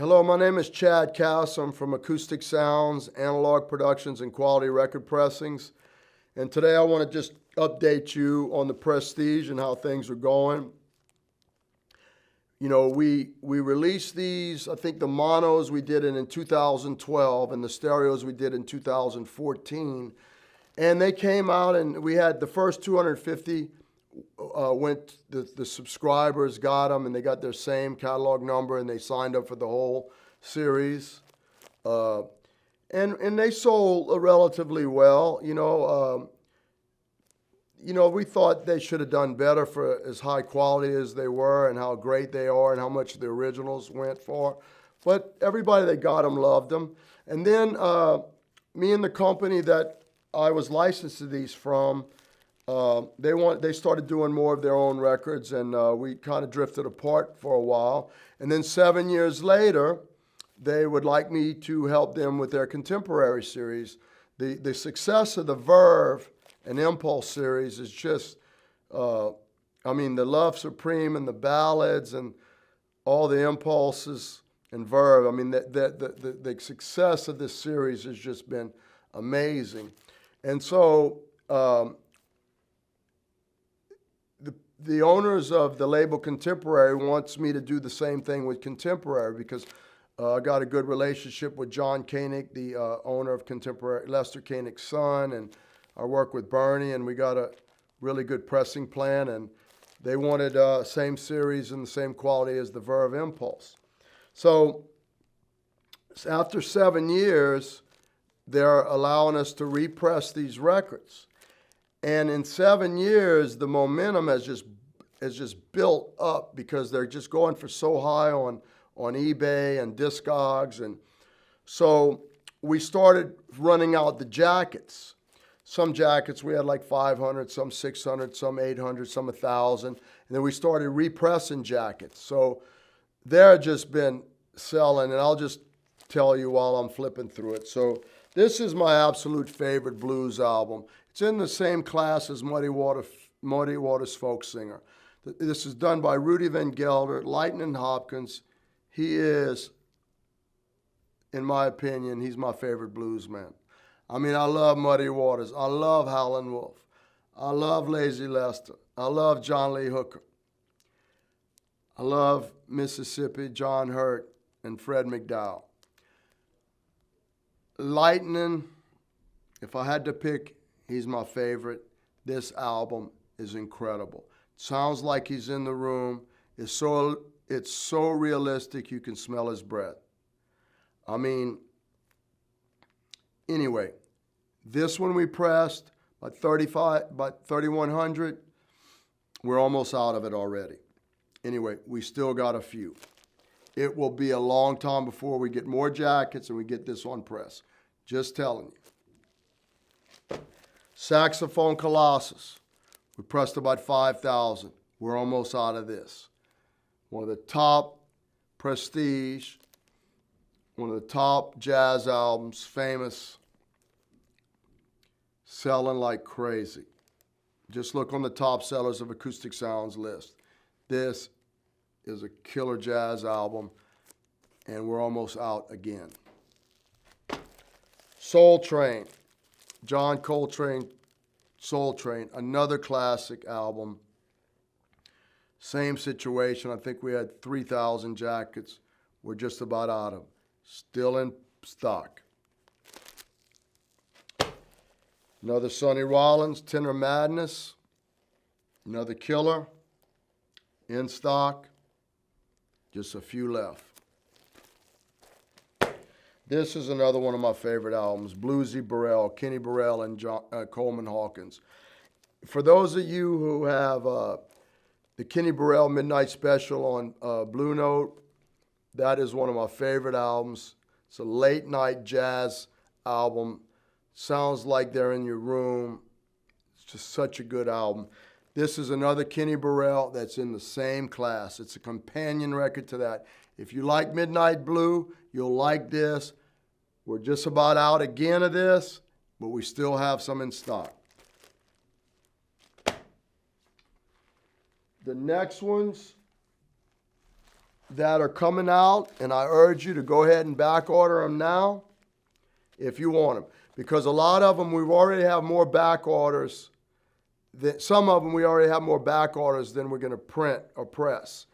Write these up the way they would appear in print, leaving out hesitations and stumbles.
Hello, my name is Chad Cass. I'm from Acoustic Sounds, Analogue Productions, and Quality Record Pressings. And today I want to just update you on the Prestige and how things are going. You know, we released these, I think the monos we did it in 2012 and the stereos we did in 2014. And they came out and we had the first 250 the subscribers got them and they got their same catalog number and they signed up for the whole series. And they sold relatively well. We thought they should have done better for as high quality as they were and how great they are and how much the originals went for. But everybody that got them loved them. And then me and the company that I was licensed to these from, they started doing more of their own records, and we kind of drifted apart for a while. And then 7 years later, they would like me to help them with their contemporary series. The success of the Verve and Impulse series is just, the Love Supreme and the ballads and all the Impulses and Verve. The success of this series has just been amazing. And so the owners of the label Contemporary wants me to do the same thing with Contemporary because I got a good relationship with John Koenig, the owner of Contemporary, Lester Koenig's son, and I work with Bernie, and we got a really good pressing plan, and they wanted same series and the same quality as the Verve Impulse. So after 7 years, they're allowing us to repress these records. And in 7 years, the momentum has just built up because they're just going for so high on eBay and Discogs. And so we started running out the jackets. Some jackets we had like 500, some 600, some 800, some 1,000. And then we started repressing jackets. So they're just been selling, and I'll just tell you while I'm flipping through it. So this is my absolute favorite blues album. It's in the same class as Muddy Waters Folk Singer. This is done by Rudy Van Gelder, Lightning Hopkins. He is, in my opinion, he's my favorite blues man. I love Muddy Waters. I love Howlin' Wolf. I love Lazy Lester. I love John Lee Hooker. I love Mississippi, John Hurt, and Fred McDowell. Lightning, if I had to pick, he's my favorite. This album is incredible. It sounds like he's in the room. It's so realistic you can smell his breath. Anyway, this one we pressed by 3,100. We're almost out of it already. Anyway, we still got a few. It will be a long time before we get more jackets and we get this on press. Just telling you. Saxophone Colossus. We pressed about 5,000. We're almost out of this. One of the top prestige, one of the top jazz albums, famous, selling like crazy. Just look on the top sellers of Acoustic Sounds list. This is a killer jazz album, and we're almost out again. Soul Train, John Coltrane, Soul Train, another classic album. Same situation. I think we had 3,000 jackets. We're just about out of them. Still in stock. Another Sonny Rollins, Tenor Madness. Another killer. In stock. Just a few left. This is another one of my favorite albums, Bluesy Burrell, Kenny Burrell and Coleman Hawkins. For those of you who have the Kenny Burrell Midnight Special on Blue Note, that is one of my favorite albums. It's a late night jazz album. Sounds like they're in your room. It's just such a good album. This is another Kenny Burrell that's in the same class. It's a companion record to that. If you like Midnight Blue, you'll like this. We're just about out again of this, but we still have some in stock. The next ones that are coming out, and I urge you to go ahead and back order them now if you want them. Because a lot of them, we already have more back orders. Some of them, we already have more back orders than we're going to print or press.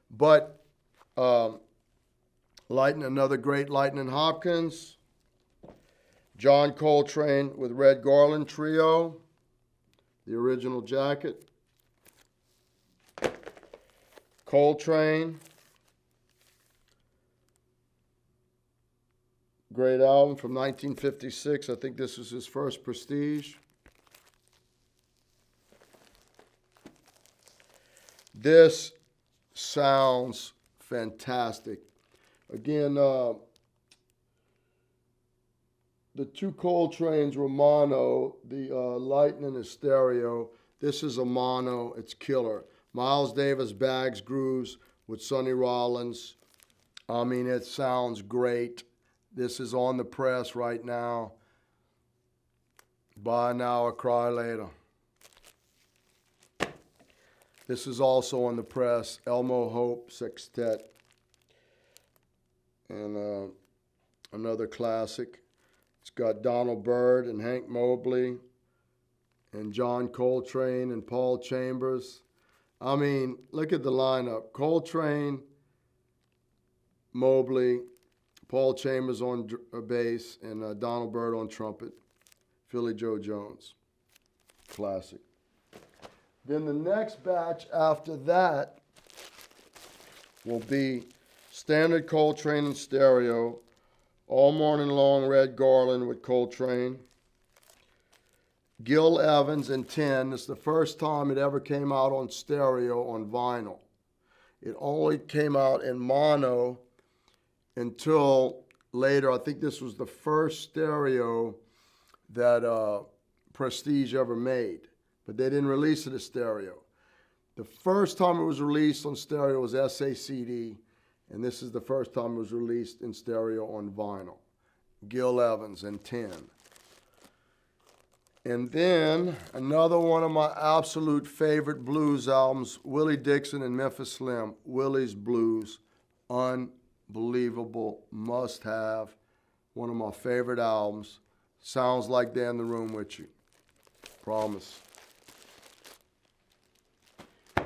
But another great Lightning Hopkins. John Coltrane with Red Garland Trio, the original jacket. Coltrane, great album from 1956. I think this was his first Prestige. This sounds fantastic. Again, the two Coltranes were mono. The Lightning is stereo. This is a mono. It's killer. Miles Davis bags grooves with Sonny Rollins. I mean, it sounds great. This is on the press right now. Buy now or cry later. This is also on the press. Elmo Hope Sextet. And another classic. It's got Donald Byrd and Hank Mobley and John Coltrane and Paul Chambers. I mean, look at the lineup. Coltrane, Mobley, Paul Chambers on bass, and Donald Byrd on trumpet. Philly Joe Jones. Classic. Then the next batch after that will be standard Coltrane and stereo, All Morning Long Red Garland with Coltrane. Gil Evans in 10. It's the first time it ever came out on stereo on vinyl. It only came out in mono until later. I think this was the first stereo that Prestige ever made, but they didn't release it as stereo. The first time it was released on stereo was SACD, and this is the first time it was released in stereo on vinyl. Gil Evans in 10. And then another one of my absolute favorite blues albums, Willie Dixon and Memphis Slim, Willie's Blues. Unbelievable, must have. One of my favorite albums. Sounds like they're in the room with you. Promise.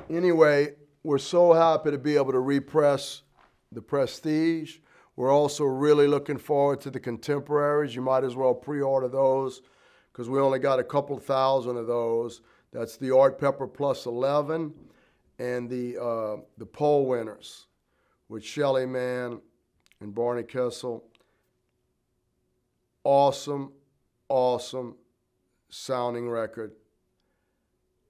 Anyway, we're so happy to be able to repress the Prestige. We're also really looking forward to the Contemporaries. You might as well pre-order those, because we only got a couple thousand of those. That's the Art Pepper Plus 11 and the Poll Winners with Shelly Manne and Barney Kessel. Awesome, awesome sounding record.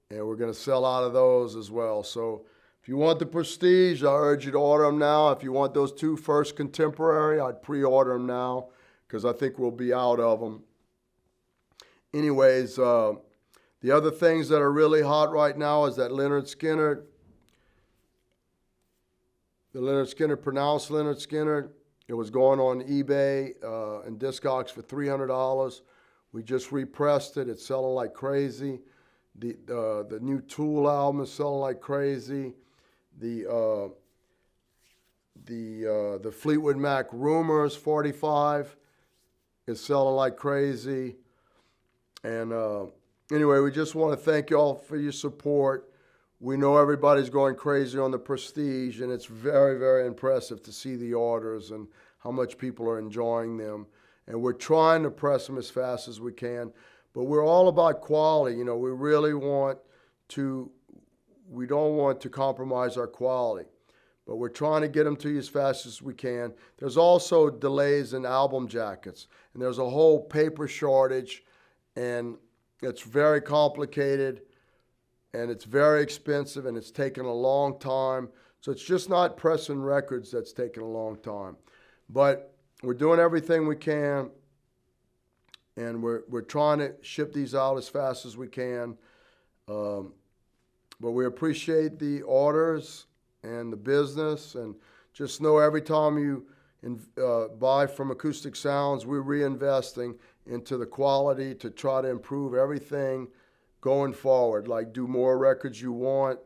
And we're going to sell out of those as well. So if you want the Prestige, I urge you to order them now. If you want those two first Contemporary, I'd pre-order them now, because I think we'll be out of them. Anyways, the other things that are really hot right now is that Lynyrd Skynyrd. The Lynyrd Skynyrd, pronounced Lynyrd Skynyrd. It was going on eBay and Discogs for $300. We just repressed it. It's selling like crazy. The new Tool album is selling like crazy. The Fleetwood Mac Rumors 45 is selling like crazy. And anyway, we just want to thank y'all for your support. We know everybody's going crazy on the Prestige, and it's very, very impressive to see the orders and how much people are enjoying them. And we're trying to press them as fast as we can. But we're all about quality. You know, we don't want to compromise our quality. But we're trying to get them to you as fast as we can. There's also delays in album jackets. And there's a whole paper shortage. And it's very complicated, and it's very expensive, and it's taken a long time. So it's just not pressing records that's taken a long time. But we're doing everything we can, and we're trying to ship these out as fast as we can. But we appreciate the orders and the business, and just know every time you buy from Acoustic Sounds, we're reinvesting into the quality to try to improve everything going forward. Like, do more records you want.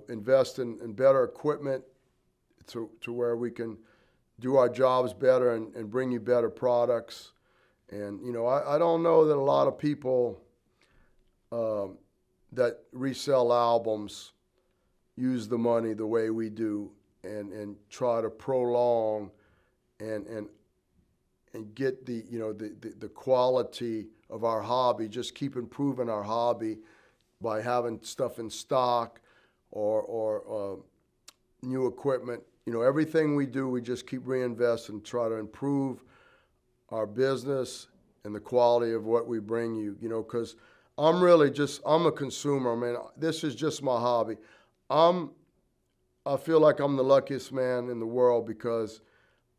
invest in better equipment to where we can do our jobs better and bring you better products. And, I don't know that a lot of people that resell albums use the money the way we do and try to prolong and get the quality of our hobby, just keep improving our hobby by having stuff in stock or new equipment. Everything we do, we just keep reinvesting, try to improve our business and the quality of what we bring you, because I'm a consumer. I mean, this is just my hobby. I feel like I'm the luckiest man in the world because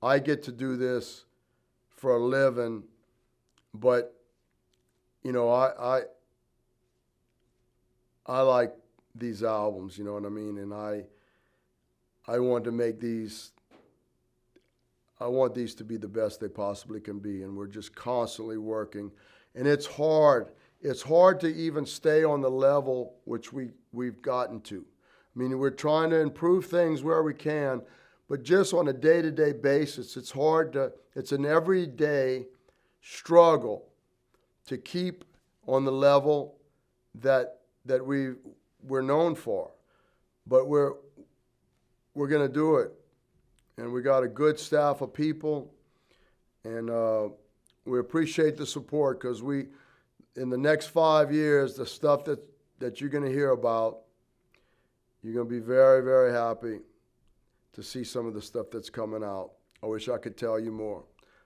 I get to do this for a living, but, I like these albums, you know what I mean? And I want to make these, I want these to be the best they possibly can be, and we're just constantly working. And it's hard. It's hard to even stay on the level which we've gotten to. I mean, we're trying to improve things where we can, but just on a day-to-day basis, it's an everyday struggle to keep on the level that we're known for. But we're going to do it. And we got a good staff of people, and we appreciate the support because in the next 5 years, the stuff that you're going to hear about, you're going to be very, very happy to see some of the stuff that's coming out. I wish I could tell you more.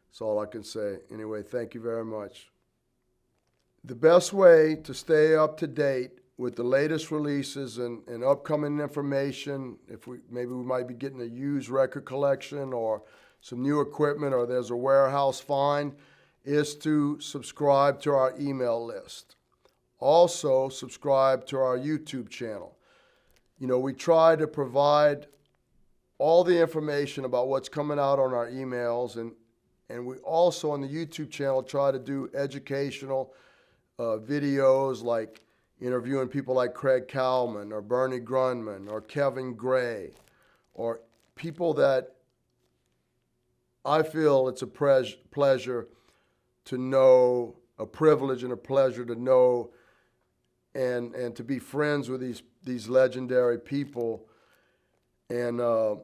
That's all I can say. Anyway, thank you very much. The best way to stay up to date with the latest releases and upcoming information, maybe we might be getting a used record collection or some new equipment, or there's a warehouse find, is to subscribe to our email list. Also, subscribe to our YouTube channel. We try to provide all the information about what's coming out on our emails, and we also on the YouTube channel try to do educational videos, like interviewing people like Craig Kalman or Bernie Grundman or Kevin Gray, or people that I feel it's a pleasure to know, a privilege and a pleasure to know, and to be friends with these legendary people. And I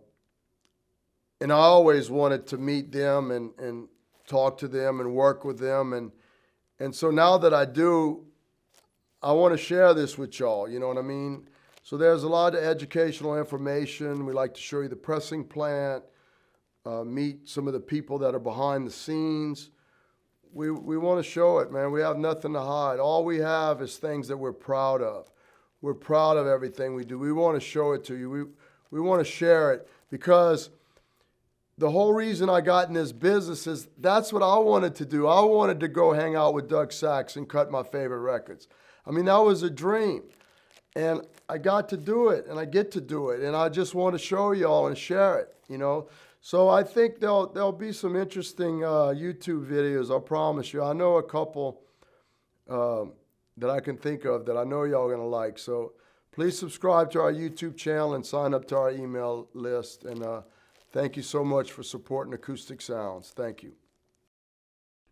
always wanted to meet them and talk to them and work with them. And so now that I do, I want to share this with y'all, you know what I mean? So there's a lot of educational information. We like to show you the pressing plant, meet some of the people that are behind the scenes. We want to show it, man. We have nothing to hide. All we have is things that we're proud of. We're proud of everything we do. We want to show it to you. We want to share it because the whole reason I got in this business is that's what I wanted to do. I wanted to go hang out with Doug Sax and cut my favorite records. I mean, that was a dream. And I got to do it, and I get to do it. And I just want to show y'all and share it, So I think there'll be some interesting YouTube videos, I promise you. I know a couple that I can think of that I know y'all are going to like. So please subscribe to our YouTube channel and sign up to our email list. And thank you so much for supporting Acoustic Sounds. Thank you.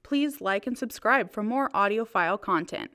Please like and subscribe for more audiophile content.